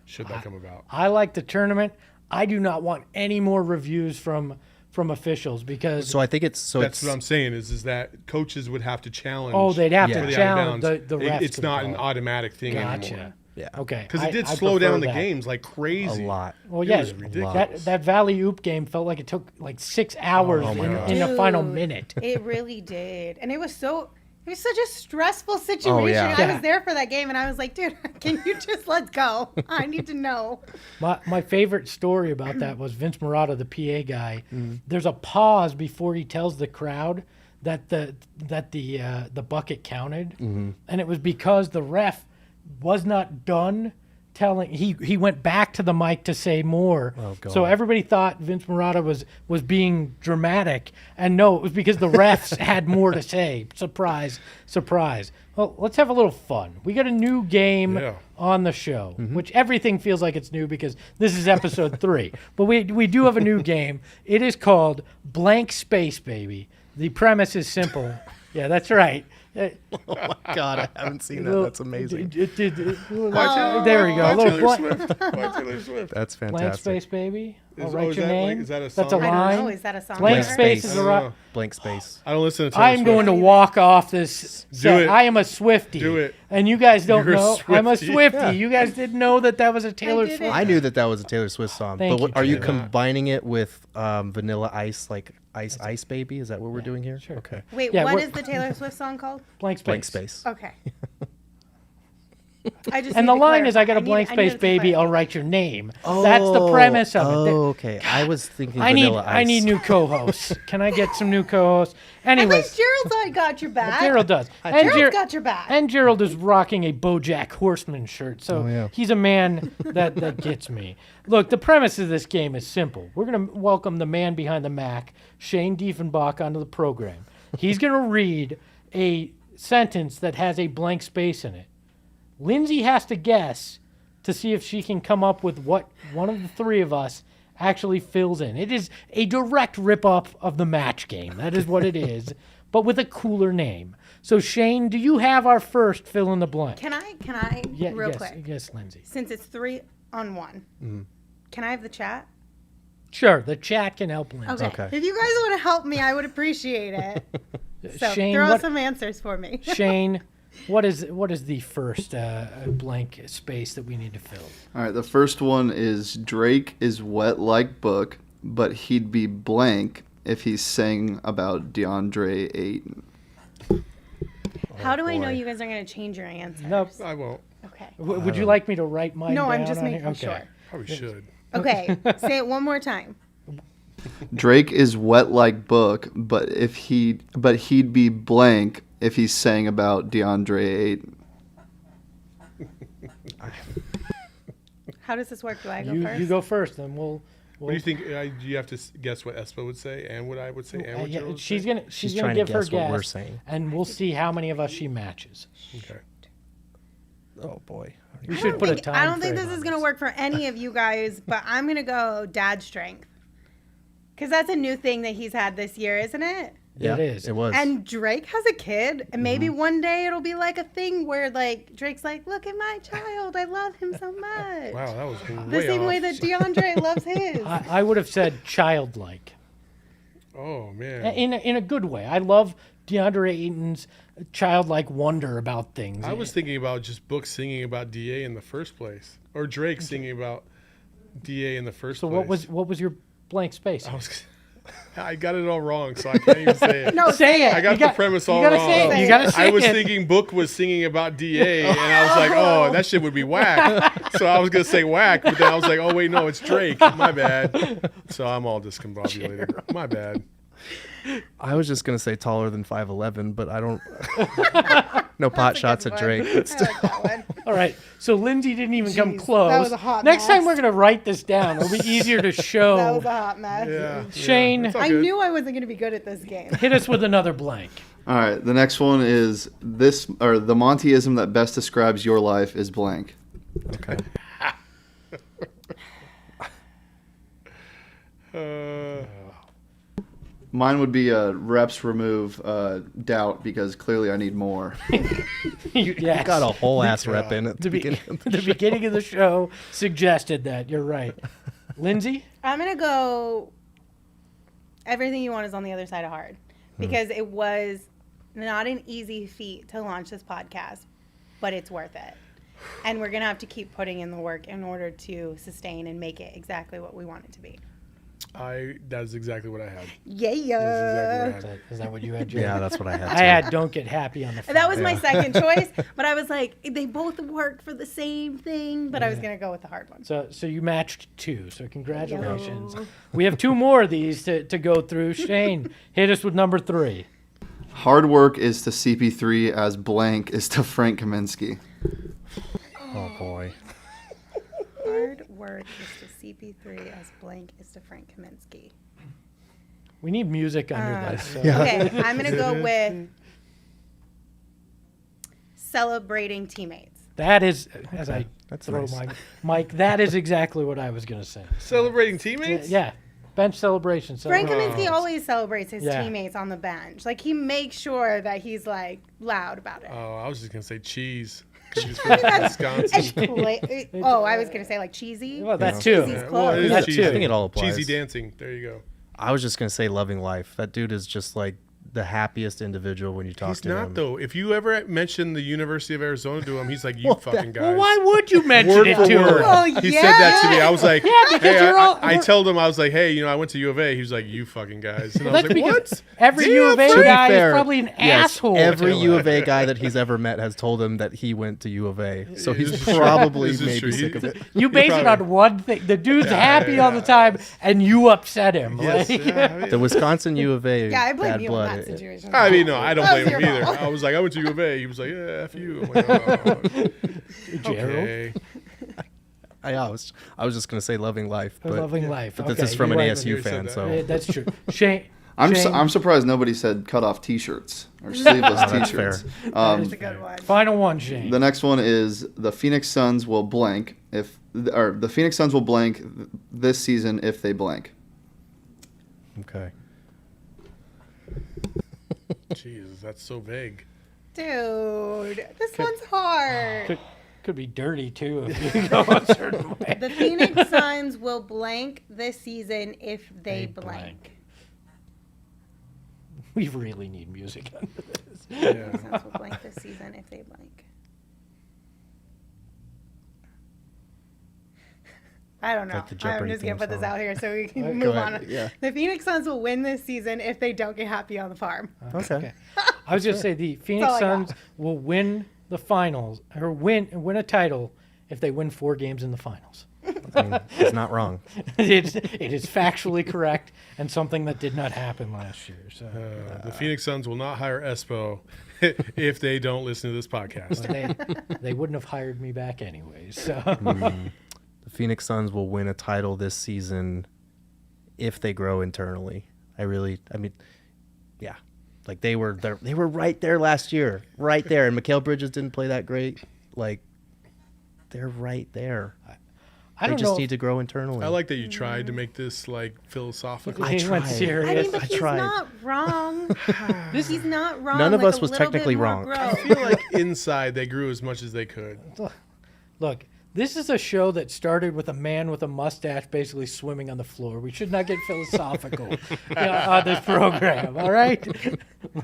should that come about. I like the tournament. I do not want any more reviews from officials because So I think that's what I'm saying is that coaches would have to challenge. Oh, they'd have Yeah. to for the challenge out-of-bounds. the refs. It's to the not an call. automatic thing Gotcha. anymore. Yeah. Okay. Because it did I slow prefer down the that. games like crazy. a lot. Well, It yeah, was ridiculous. that Valley Oop game felt like it took like 6 hours Oh my gosh. in the final Dude, minute. It really did. And it was such a stressful situation. yeah. I Yeah. was there for that game and I was like, dude, can you just let's go? I need to know. My favorite story about that was Vince Murata, the PA guy. There's a pause before he tells the crowd that the bucket counted, and it was because the ref was not done telling. He went back to the mic to say more. Oh, God. So everybody thought Vince Murata was being dramatic, and no, it was because the refs had more to say. Surprise, surprise. Well, let's have a little fun. We got a new game on the show, which everything feels like it's new because this is episode 3. But we do have a new game. It is called Blank Space, baby. The premise is simple. Yeah, that's right. Oh my God, I haven't seen that. That's amazing. There we go. A little Taylor Swift. That's Blank fantastic. Space, baby. I'll Is- write is your that like- name. is that a That's a song? I line. don't know. Is that a song? Blank lyric? Space is a I don't right. know. Blank space. I don't listen to Taylor I am going to walk off this set. it. I am a Swiftie. Do it. And you guys don't You're a know. I'm a Swiftie. Swiftie. Yeah. You guys didn't know that was a Taylor didn't. Swift. I knew that was a Taylor Swift song. Thank But what, you, are you Taylor. combining it with Vanilla Ice, like Ice Baby? Is that what we're doing here? sure. Okay. Wait, Yeah, what we're- is the Taylor Swift song called? Blank Space. Blank space. Okay. I just And need the to line is, clarify. I got a need- blank I space, need to baby. clarify. I'll write your name. That's the premise of it. Oh, okay. I was thinking I need Vanilla Ice. new co-hosts. Can I get some new co-hosts? At Anyways, least Gerald's got your back. Gerald does. Gerald's got your back. And Gerald is rocking a BoJack Horseman shirt, so Oh, yeah. he's a man that gets me. Look, the premise of this game is simple. We're going to welcome the man behind the Mac, Shane Diefenbach, onto the program. He's going to read a sentence that has a blank space in it. Lindsey has to guess to see if she can come up with what one of the three of us actually fills in. It is a direct rip-off of the Match Game. That is what it is, but with a cooler name. So, Shane, do you have our first fill in the blank? Can I real yes, quick? Yes, Lindsay. Since it's 3-on-1, can I have the chat? Sure, the chat can help Lindsay. Okay. Okay. If you guys want to help me, I would appreciate it. So Shane, throw what- some answers for me. Shane, what is the first blank space that we need to fill? All right, the first one is Drake is wet like book, but he'd be blank if he sang about Deandre Ayton. How do I know boy. you guys are going to change your answers? Nope. I won't. Okay. Would you like me to write mine No, down I'm just on here? making Okay. sure. Probably should. Okay. Say it one more time. Drake is wet like book, but he'd be blank if he sang about Deandre Ayton. How does this work? Do I go You first? go first, then we'll. What do you think? Do you have to guess what Espo would say and what I would say and what Yeah, Gerald would she's say? gonna She's gonna trying to give her guess what we're guess, saying. and we'll see how many of us she matches. Okay. Oh boy. We should put a time. I don't think frame this on is going to work for any of you guys, but I'm going to go dad strength. Because that's a new thing that he's had this year, isn't it? Yeah, It is. It was. And Drake has a kid, and maybe one day it'll be like a thing where like Drake's like, "Look at my child, I love him so much." Wow, that was The way same off. way that DeAndre loves his. I would have said childlike. Oh man. In a good way. I love DeAndre Ayton's childlike wonder about things. I was thinking about just Book singing about DA in the first place, or Drake singing about DA in the first So place. what was your blank space? I got it all wrong, so I can't even say it. No, Say it. I got the premise all you gotta wrong. Say it. You gotta say I was it. thinking Book was singing about DA, and I was like, oh, that shit would be whack. So I was going to say whack, but then I was like, oh, wait, no, it's Drake. My bad. So I'm all discombobulated. My bad. I was just gonna say taller than 5'11", but I don't. No pot shots at Drake. But I still. like that one. All right. So Lindsey didn't even come Jeez, close. that was a hot Next time mess. we're gonna write this down. It'll be easier to That show. was a hot mess. Yeah. Shane, That's all I good. knew I wasn't going to be good at this game. hit us with another blank. All right, the next one is this, or the Montyism that best describes your life is blank. Okay. Mine would be reps remove doubt because clearly I need more. Yes. Got a whole ass rep in at the beginning. The beginning of the show suggested that. You're right. Lindsey? I'm going to go everything you want is on the other side of hard because it was not an easy feat to launch this podcast, but it's worth it. And we're going to have to keep putting in the work in order to sustain and make it exactly what we want it to be. That is exactly what I had. Yeah. That's exactly what I had. Is that what you had, Gerald? Yeah, that's what I had. I too. had Don't Get Happy on the phone. That was my second choice, but I was like, they both work for the same thing, but I was going to go with the hard one. So you matched 2. So congratulations. We have 2 more of these to go through. Shane, hit us with number 3. Hard work is to CP3 as blank is to Frank Kaminsky. Oh boy. Hard work is to CP3 as blank is to Frank Kaminsky. We need music under this. So. Okay, I'm going to go with celebrating teammates. That is, as I That's throw nice. my mic, that is exactly what I was going to say. Celebrating teammates? Yeah. Bench celebration. Frank celebration. Kaminsky always celebrates his Yeah. teammates on the bench. Like, he makes sure that he's, like, loud about it. Oh, I was just going to say cheese. 'Cause he's from Wisconsin. I was going to say, like, cheesy. Well, that too. Cheesy's Yeah, close. it is That cheesy. too. I think it all applies. Cheesy dancing. There you go. I was just gonna say loving life. That dude is just like the happiest individual when you talk He's to not, him. though. If you ever mention the University of Arizona to him, he's like, you fucking guys. Well, why would you mention Word it for to word. her? Oh, He yeah. said that to me. I was like, because hey, you're all- I told him, I was like, hey, I went to U of A. He was like, you fucking guys. And I was That's like, because what? every Damn, U of A To be guy fair, is probably an yes, asshole. Every to U him. of A guy that he's ever met has told him that he went to U of A. So This he's is true. probably This is maybe true. sick of it. You base it probably- on one thing. The dude's Yeah, happy yeah, all the time, and you upset him. Yes, Like- yeah, I mean- The Wisconsin U of A Yeah, I blame bad you blood. in that situation. I mean, no, I don't That blame was him your either. fault. I was like, I went to U of A. He was like, yeah, F you. I'm like, oh, Gerald, okay. I was just gonna say loving life, but loving life. but Okay, this is from an you went ASU with it. fan. You said So That's true. Shane. I'm Shane, surprised nobody said cut off T-shirts or sleeveless that's T-shirts. That's a good one. final one, Shane. The next one is the Phoenix Suns will blank or the Phoenix Suns will blank this season if they blank. okay. Jesus, that's so vague. Dude, this one's hard. Could be dirty too if you go a certain way. The Phoenix Suns will blank this season if they blank. We really need music under this. Yeah. Suns will blank this season if they blank. I don't know. Like the I'm Jeopardy just going to theme put this song. out here so we can Go move ahead. on. Yeah. The Phoenix Suns will win this season if they don't get happy on the farm. Okay. I was going to say the Phoenix all I got. Suns will win the finals or win a title if they win 4 games in the finals. I mean, he's not wrong. it is factually correct and something that did not happen last year. So The Phoenix Suns will not hire Espo if they don't listen to this podcast. they wouldn't have hired me back anyways. So The Phoenix Suns will win a title this season if they grow internally. I mean, yeah. Like they were right there last year. Right there. And Mikhail Bridges didn't play that great. Like they're right there. I They don't just know. need to grow internally. I like that you tried to make this like philosophical. He went tried. serious. I mean, but I he's tried. not wrong. He's not wrong. None of like, us a was little bit technically more wrong. growth. I feel like inside they grew as much as they could. Look, This is a show that started with a man with a mustache basically swimming on the floor. We should not get philosophical on this program, all right?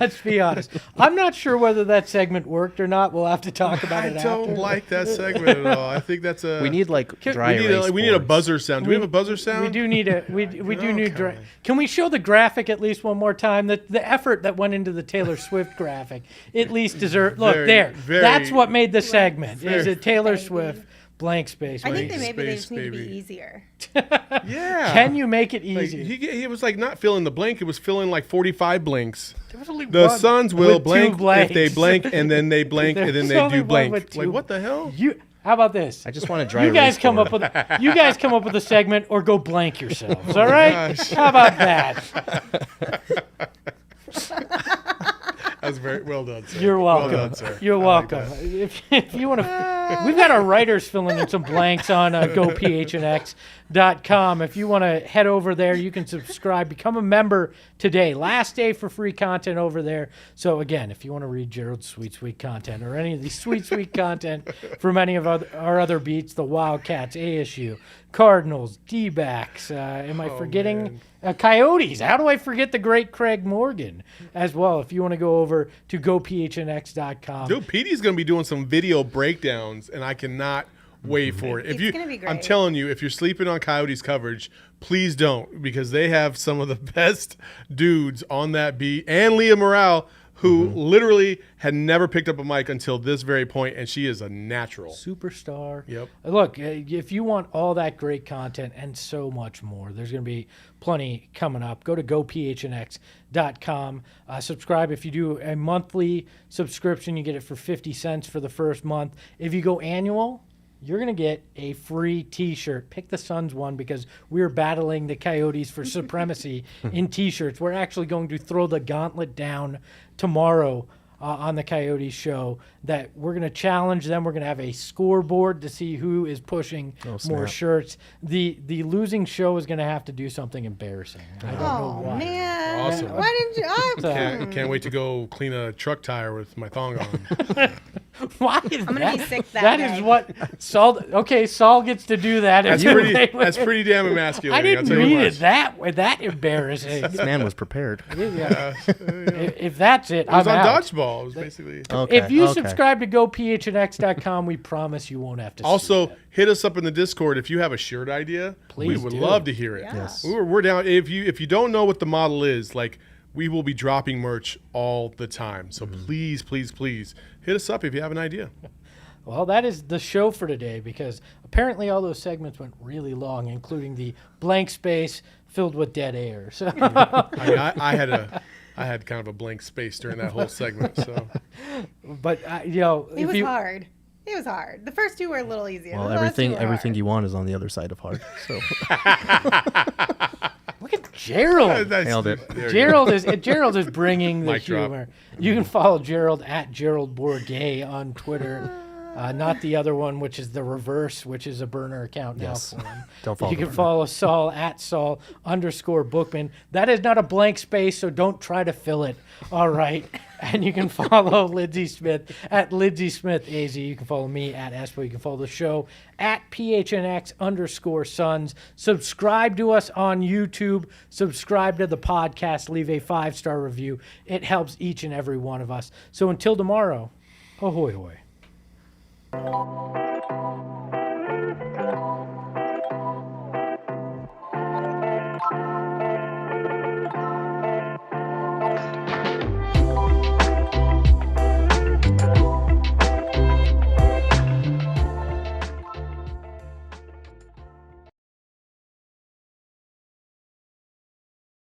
Let's be honest. I'm not sure whether that segment worked or not. We'll have to talk about it I after. don't like that segment at all. I think that's a. We need like dry erase we need a boards. buzzer sound. Do we have a buzzer sound? We do need a we do need Can we show the graphic at least one more time? The effort that went into the Taylor Swift graphic at least deserve. Look there. That's what made the segment. Is it Taylor Swift blank space? I think that Blank maybe they space, just need to be baby. easier. Yeah. Can you make it Like, easy? he was like not filling the blank. It was filling like 45 blanks. There was only The one Suns will with blank two blanks. if they blank, and then they blank, and then There's they only do one blank. with two. Like what the hell? How about this? I just want a dry You guys erase come board. up with a segment or go blank yourselves. All right? gosh. How about that? That was very well done, sir. You're welcome. Well done, sir. You're welcome. If you want to, we've got our writers filling in some blanks on gophnx.com. If you want to head over there, you can subscribe, become a member today. Last day for free content over there. So again, if you want to read Gerald's sweet content or any of the sweet content from any of our other beats, the Wildcats, ASU, Cardinals, D-backs. Am I forgetting? Coyotes. How do I forget the great Craig Morgan as well? If you want to go over to gophnx.com. Dude, Petey's going to be doing some video breakdowns, and I cannot wait for it. It's gonna be great. I'm telling you, if you're sleeping on Coyotes coverage, please don't, because they have some of the best dudes on that beat, and Leah Morale, who literally had never picked up a mic until this very point, and she is a natural. Superstar. Yep. Look, if you want all that great content and so much more, there's going to be plenty coming up. Go to gophnx.com. Subscribe. If you do a monthly subscription, you get it for 50 cents for the first month. If you go annual, you're going to get a free T-shirt. Pick the Suns one because we're battling the Coyotes for supremacy in T-shirts. We're actually going to throw the gauntlet down tomorrow on the Coyotes show that we're going to challenge them. We're going to have a scoreboard to see who is pushing more shirts. The losing show is going to have to do something embarrassing. I don't know why. Man. Awesome. Why didn't you? Can't wait to go clean a truck tire with my thong on. Why is I'm gonna be sick that That day. is what Saul. Okay, Saul gets to do that. That's pretty damn emasculating. I I'll didn't tell you read what. it that embarrassing. This man was prepared. If that's it, It was I'm on out. dodgeball. It was basically. If you subscribe to gophnx.com, we promise you won't have to. see Also, that. hit us up in the Discord if you have a shirt idea. We Please would do. love to hear it. Yes. We're down. If you don't know what the model is, like we will be dropping merch all the time. So please hit us up if you have an idea. Well, that is the show for today because apparently all those segments went really long, including the blank space filled with dead air. So. I mean, I had kind of a blank space during that whole segment. So But It was hard. It was hard. The first two were a little easier. Well, The last two were everything hard. you want is on the other side of hard. So Look at Gerald. Nailed it. There you go. Gerald is bringing the Mic drop. humor. You can follow Gerald at Gerald Bourguet on Twitter. Not the other one, which is the reverse, which is a burner account now Yes. for him. Don't follow You the can burner. follow Saul at Saul_Bookman. That is not a blank space, so don't try to fill it. All right. And you can follow Lindsey Smith at Lindsey Smith AZ. You can follow me at Espo. You can follow the show at PHNX_Suns. Subscribe to us on YouTube. Subscribe to the podcast. Leave a 5-star review. It helps each and every one of us. So until tomorrow, ahoy hoy.